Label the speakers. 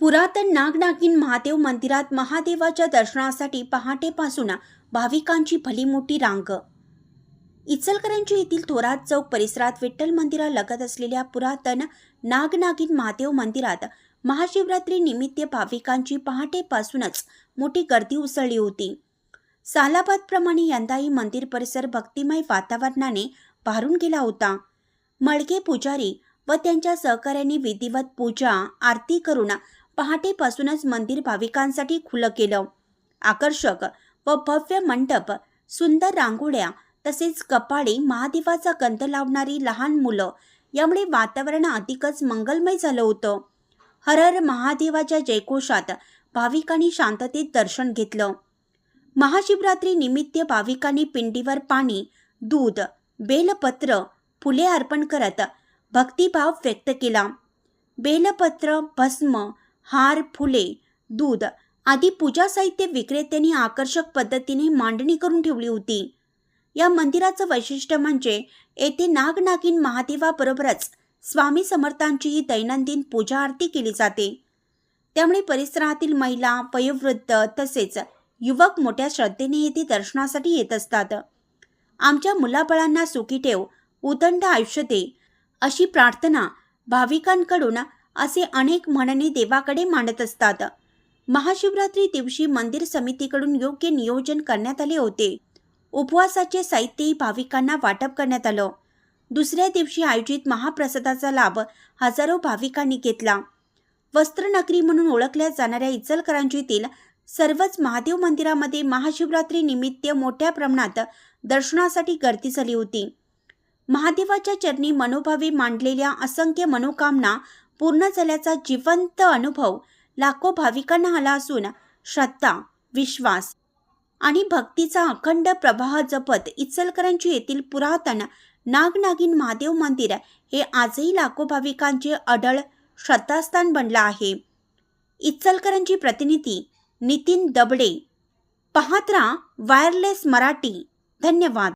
Speaker 1: पुरातन नागनागिन महादेव मंदिरात महादेवाच्या दर्शनासाठी पहाटेपासून भाविकांची भली मोठी रांग। इचलकरंजी येथील थोरात चौक परिसरात विठ्ठल मंदिरालगत असलेल्या पुरातन नागनागिन महादेव मंदिरात महाशिवरात्री निमित्त भाविकांची पहाटेपासूनच मोठी गर्दी उसळली होती। सालाबादप्रमाणे यंदाही मंदिर परिसर भक्तिमय वातावरणाने भारून गेला होता। मळगे पुजारी व त्यांच्या सहकाऱ्यांनी विधिवत पूजा आरती करून पहाटेपासूनच मंदिर भाविकांसाठी खुलं केलं। आकर्षक व भव्य मंडप, सुंदर रांगोळ्या तसेच कपाळी महादेवाचा गंध लावणारी लहान मुलं यामुळे वातावरण अधिकच मंगलमय झालं होतं। हर हर महादेवाच्या जयघोषात भाविकांनी शांततेत दर्शन घेतलं। महाशिवरात्री निमित्त भाविकांनी पिंडीवर पाणी, दूध, बेलपत्र, फुले अर्पण करत भक्तिभाव व्यक्त केला। बेलपत्र, भस्म, हार, फुले, दूध आदी पूजा साहित्य विक्रेत्यांनी आकर्षक पद्धतीने मांडणी करून ठेवली होती। या मंदिराचं वैशिष्ट्य म्हणजे येथे नागनागिन महादेवाबरोबरच स्वामी समर्थांचीही दैनंदिन पूजा आरती केली जाते। त्यामुळे परिसरातील महिला, वयोवृद्ध तसेच युवक मोठ्या श्रद्धेने येथे दर्शनासाठी येत असतात। आमच्या मुलाबाळांना सुखी ठेव, उदंड आयुष्य दे अशी प्रार्थना भाविकांकडून असे अनेक म्हणणे देवाकडे मांडत असतात। महाशिवरात्री दिवशी मंदिर समितीकडून योग्य नियोजन करण्यात आले होते। उपवासाचे साहित्यही भाविकांना वाटप करण्यात आलं। दुसऱ्या दिवशी आयोजित महाप्रसादाचा लाभ हजारो भाविकांनी घेतला। वस्त्रनगरी म्हणून ओळखल्या जाणाऱ्या इचलकरंजीतील सर्वच महादेव मंदिरामध्ये महाशिवरात्री निमित्त मोठ्या प्रमाणात दर्शनासाठी गर्दी झाली होती। महादेवाच्या चरणी मनोभावे मांडलेल्या असंख्य मनोकामना पूर्ण झाल्याचा जिवंत अनुभव लाखो भाविकांना आला असून श्रद्धा, विश्वास आणि भक्तीचा अखंड प्रवाह जपत इचलकरंजी येथील पुरातन नागनागिन महादेव मंदिर हे आजही लाखो भाविकांचे अढळ श्रद्धास्थान बनलं आहे। इचलकरंजी प्रतिनिधी नितीन दबडे, पाहत रहा वायरलेस मराठी। धन्यवाद।